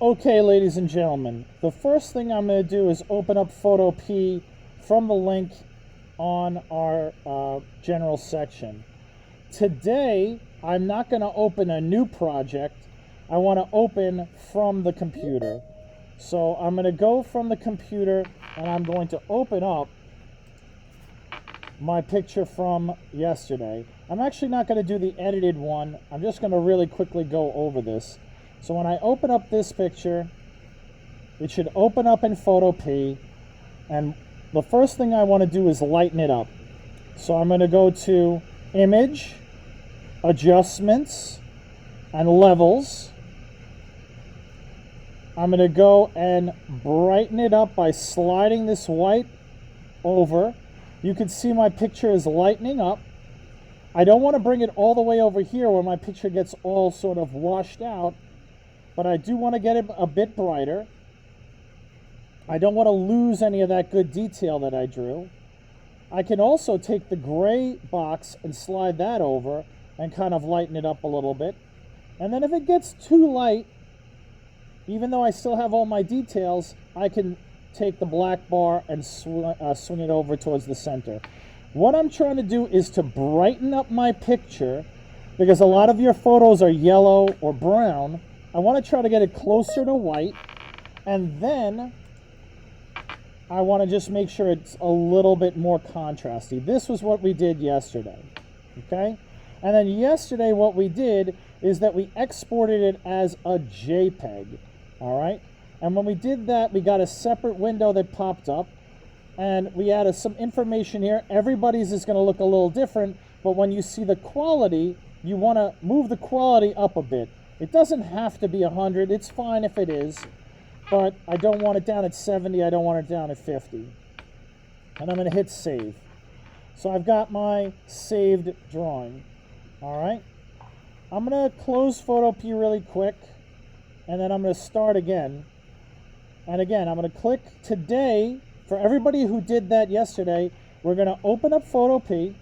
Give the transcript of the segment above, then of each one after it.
Okay, ladies and gentlemen, the first thing I'm going to do is open up Photo P from the link on our general section. Today, I'm not going to open a new project. I want to open from the computer. So I'm going to go from the computer and I'm going to open up my picture from yesterday. I'm actually not going to do the edited one. I'm just going to really quickly go over this. So when I open up this picture, it should open up in Photo P, and the first thing I want to do is lighten it up. So I'm going to go to Image, Adjustments, and Levels. I'm going to go and brighten it up by sliding this white over. You can see my picture is lightening up. I don't want to bring it all the way over here where my picture gets all sort of washed out, but I do want to get it a bit brighter. I don't want to lose any of that good detail that I drew. I can also take the gray box and slide that over and kind of lighten it up a little bit. And then if it gets too light, even though I still have all my details, I can take the black bar and swing it over towards the center. What I'm trying to do is to brighten up my picture, because a lot of your photos are yellow or brown. I want to try to get it closer to white, and then I want to just make sure it's a little bit more contrasty. This was what we did yesterday, okay? And then yesterday what we did is that we exported it as a JPEG, all right? And when we did that, we got a separate window that popped up, and we added some information here. Everybody's is going to look a little different, but when you see the quality, you want to move the quality up a bit. It doesn't have to be 100. It's fine if it is, but I don't want it down at 70. I don't want it down at 50. And I'm going to hit Save. So I've got my saved drawing. All right. I'm going to close Photo P really quick, and then I'm going to start again. And again, I'm going to click today. For everybody who did that yesterday, we're going to open up Photo P.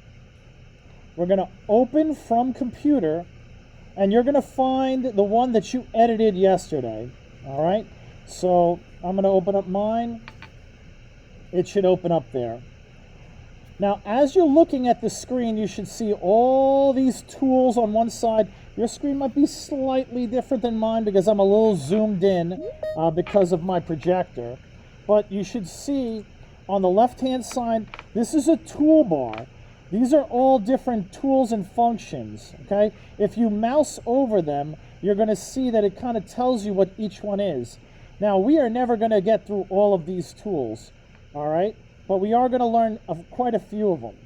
We're going to open from computer, and you're going to find the one that you edited yesterday. All right. So I'm going to open up mine. It should open up there. Now, as you're looking at the screen, you should see all these tools on one side. Your screen might be slightly different than mine because I'm a little zoomed in because of my projector. But you should see on the left-hand side, this is a toolbar. These are all different tools and functions, okay? If you mouse over them, you're going to see that it kind of tells you what each one is. Now, we are never going to get through all of these tools, all right? But we are going to learn quite a few of them.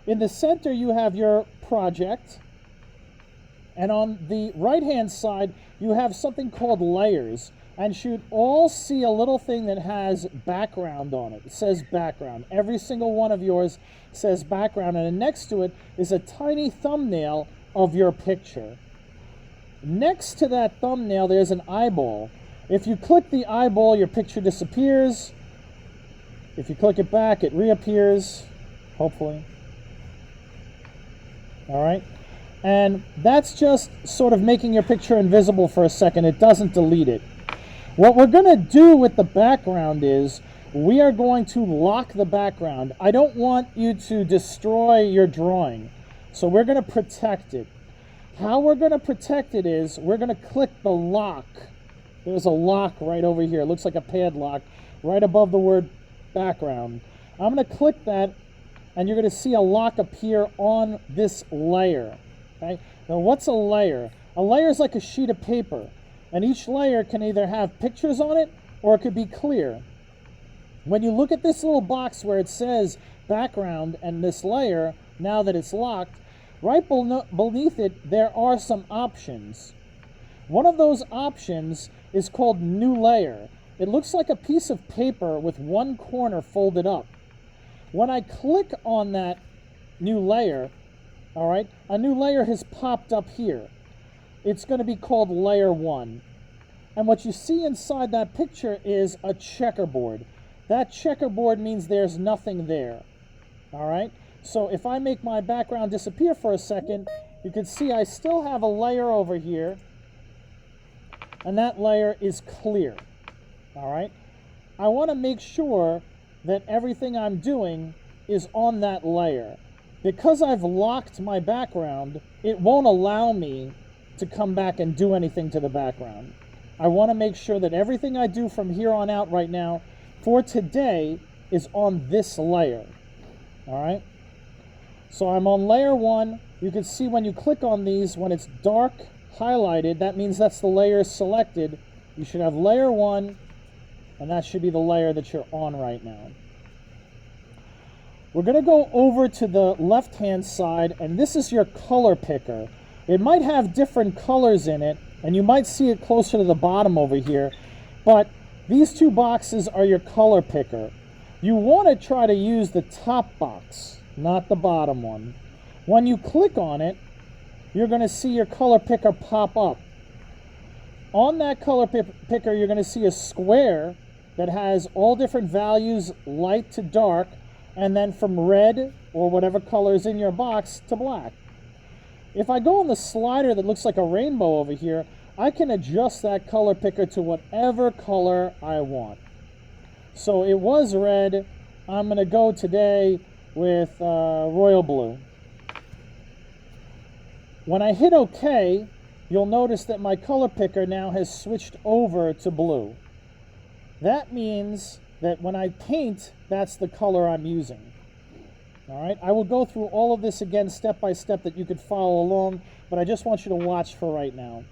In the center, you have your project. And on the right-hand side, you have something called layers. And you should all see a little thing that has background on it. It says background. Every single one of yours says background. And next to it is a tiny thumbnail of your picture. Next to that thumbnail, there's an eyeball. If you click the eyeball, your picture disappears. If you click it back, it reappears, hopefully. All right. And that's just sort of making your picture invisible for a second. It doesn't delete it. What we're going to do with the background is we are going to lock the background. I don't want you to destroy your drawing, so we're going to protect it. How we're going to protect it is we're going to click the lock. There's a lock right over here. It looks like a padlock right above the word background. I'm going to click that, and you're going to see a lock appear on this layer. Okay? Now, what's a layer? A layer is like a sheet of paper. And each layer can either have pictures on it or it could be clear. When you look at this little box where it says background and this layer, now that it's locked, right beneath it, there are some options. One of those options is called New Layer. It looks like a piece of paper with one corner folded up. When I click on that new layer, all right, a new layer has popped up here. It's going to be called Layer 1. And what you see inside that picture is a checkerboard. That checkerboard means there's nothing there. All right? So if I make my background disappear for a second, you can see I still have a layer over here and that layer is clear. All right? I want to make sure that everything I'm doing is on that layer. Because I've locked my background, it won't allow me to come back and do anything to the background. I want to make sure that everything I do from here on out right now for today is on this layer. All right? So I'm on layer 1. You can see when you click on these, when it's dark highlighted, that means that's the layer selected. You should have layer 1, and that should be the layer that you're on right now. We're going to go over to the left-hand side, and this is your color picker. It might have different colors in it, and you might see it closer to the bottom over here, but these two boxes are your color picker. You want to try to use the top box, not the bottom one. When you click on it, you're going to see your color picker pop up. On that color picker, you're going to see a square that has all different values, light to dark, and then from red, or whatever color is in your box, to black. If I go on the slider that looks like a rainbow over here, I can adjust that color picker to whatever color I want. So it was red. I'm going to go today with royal blue. When I hit OK, you'll notice that my color picker now has switched over to blue. That means that when I paint, that's the color I'm using. All right, I will go through all of this again step by step that you could follow along, but I just want you to watch for right now.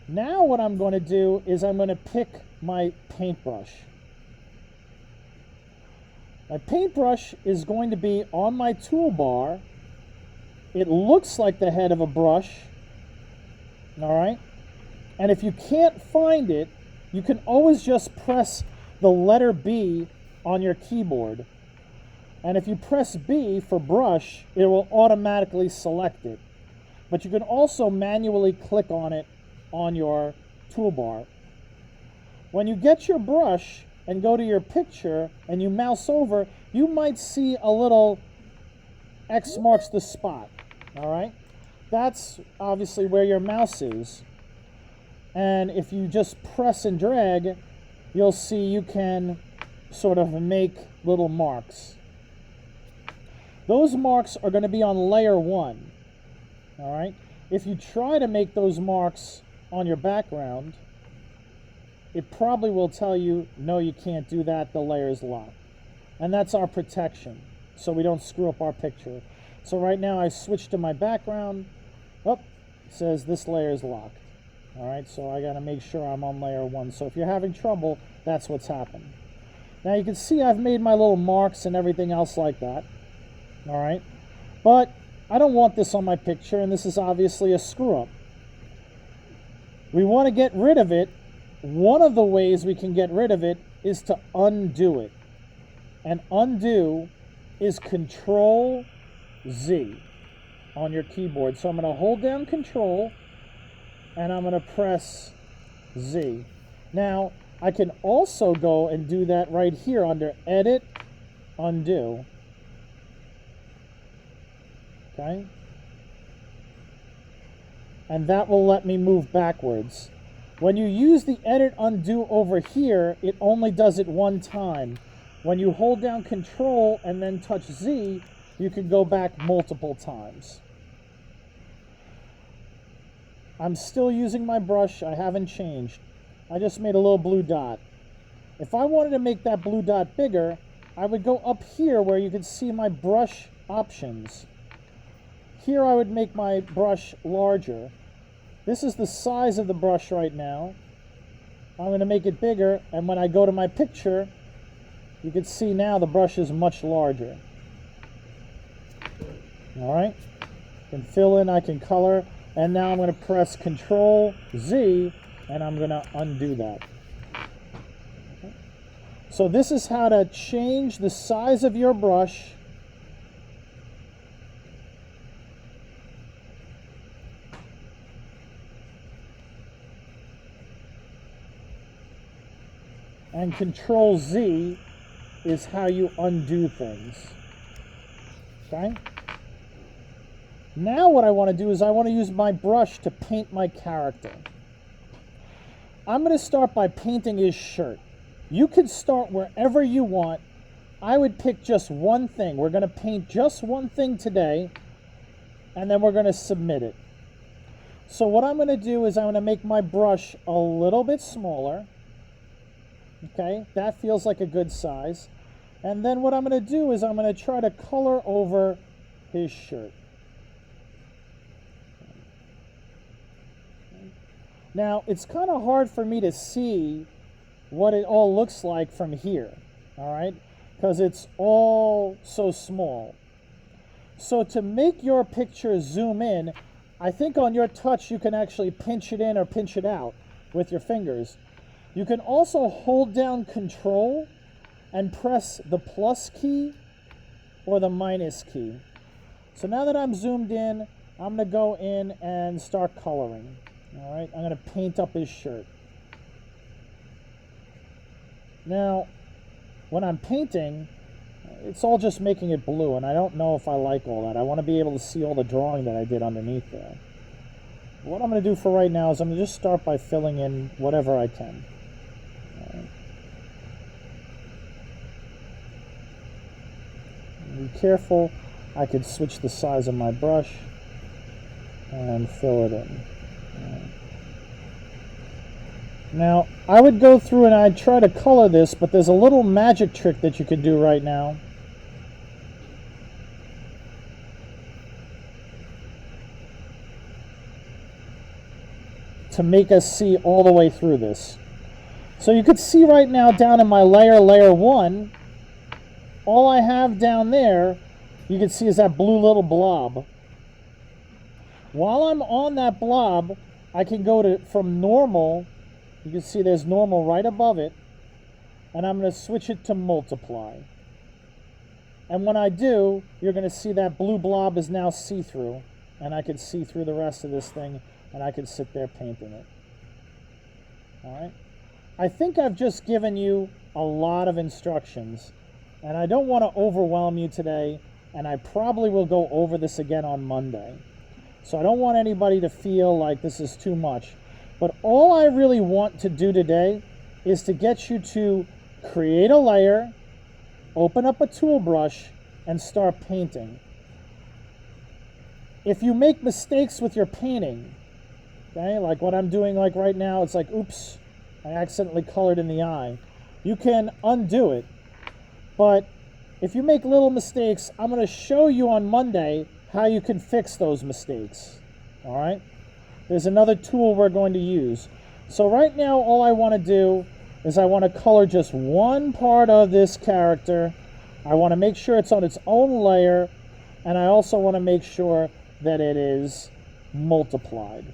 Now what I'm going to do is I'm going to pick my paintbrush. My paintbrush is going to be on my toolbar. It looks like the head of a brush, all right? And if you can't find it, you can always just press the letter B on your keyboard. And if you press B for brush, it will automatically select it. But you can also manually click on it on your toolbar. When you get your brush and go to your picture and you mouse over, you might see a little X marks the spot, all right? That's obviously where your mouse is. And if you just press and drag, you'll see you can sort of make little marks. Those marks are going to be on layer 1, all right? If you try to make those marks on your background, it probably will tell you, no, you can't do that, the layer is locked. And that's our protection, so we don't screw up our picture. So right now I switch to my background. Oh, it says this layer is locked. All right, so I got to make sure I'm on layer 1. So if you're having trouble, that's what's happened. Now you can see I've made my little marks and everything else like that. All right, but I don't want this on my picture, and this is obviously a screw up. We want to get rid of it. One of the ways we can get rid of it is to undo it. And undo is Control Z on your keyboard. So I'm going to hold down Control and I'm going to press Z. Now, I can also go and do that right here under Edit, Undo. Okay? And that will let me move backwards. When you use the Edit Undo over here, it only does it one time. When you hold down Control and then touch Z, you can go back multiple times. I'm still using my brush. I haven't changed. I just made a little blue dot. If I wanted to make that blue dot bigger, I would go up here where you can see my brush options. Here I would make my brush larger. This is the size of the brush right now. I'm going to make it bigger, and when I go to my picture, you can see now the brush is much larger. All right, I can fill in, I can color, and now I'm going to press Control Z, and I'm going to undo that. Okay. So this is how to change the size of your brush and Control Z is how you undo things. Okay? Now what I want to do is I want to use my brush to paint my character. I'm going to start by painting his shirt. You can start wherever you want. I would pick just one thing. We're going to paint just one thing today, and then we're going to submit it. So what I'm going to do is I'm going to make my brush a little bit smaller. Okay, that feels like a good size. And then what I'm going to do is I'm going to try to color over his shirt. Now, it's kind of hard for me to see what it all looks like from here, all right? Because it's all so small. So to make your picture zoom in, I think on your touch you can actually pinch it in or pinch it out with your fingers. You can also hold down Control and press the plus key or the minus key. So now that I'm zoomed in, I'm going to go in and start coloring. All right, I'm going to paint up his shirt. Now, when I'm painting, it's all just making it blue, and I don't know if I like all that. I want to be able to see all the drawing that I did underneath there. What I'm going to do for right now is I'm going to just start by filling in whatever I can. All right. Be careful. I could switch the size of my brush and fill it in. Now, I would go through and I'd try to color this, but there's a little magic trick that you can do right now. To make us see all the way through this. So you could see right now down in my layer 1, all I have down there, you can see is that blue little blob. While I'm on that blob, I can go to from normal. You can see there's normal right above it, and I'm going to switch it to multiply. And when I do, you're going to see that blue blob is now see-through, and I can see through the rest of this thing, and I can sit there painting it. All right? I think I've just given you a lot of instructions, and I don't want to overwhelm you today, and I probably will go over this again on Monday. So I don't want anybody to feel like this is too much. But all I really want to do today is to get you to create a layer, open up a tool brush, and start painting. If you make mistakes with your painting, okay, like what I'm doing like right now, it's like, oops, I accidentally colored in the eye. You can undo it. But if you make little mistakes, I'm going to show you on Monday how you can fix those mistakes. All right? There's another tool we're going to use. So right now, all I want to do is I want to color just one part of this character. I want to make sure it's on its own layer, and I also want to make sure that it is multiplied.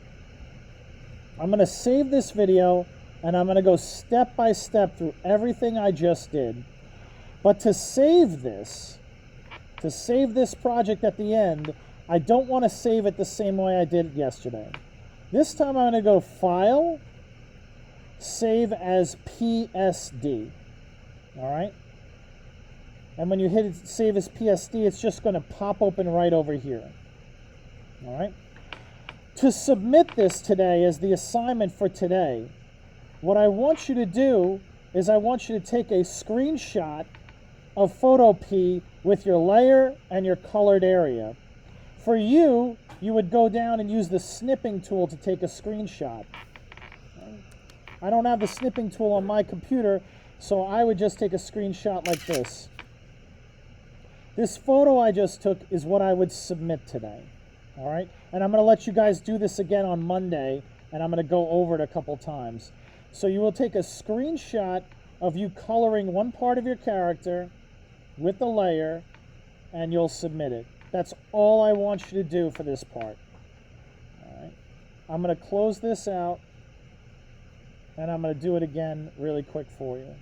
I'm going to save this video, and I'm going to go step by step through everything I just did. But to save this project at the end, I don't want to save it the same way I did yesterday. This time I'm going to go File, Save as PSD. All right? And when you hit Save as PSD, it's just going to pop open right over here. All right? To submit this today as the assignment for today, what I want you to do is I want you to take a screenshot of Photo P with your layer and your colored area. For you, you would go down and use the snipping tool to take a screenshot. I don't have the snipping tool on my computer, so I would just take a screenshot like this. This photo I just took is what I would submit today. All right? And I'm going to let you guys do this again on Monday, and I'm going to go over it a couple times. So you will take a screenshot of you coloring one part of your character with the layer, and you'll submit it. That's all I want you to do for this part. All right. I'm going to close this out, and I'm going to do it again really quick for you.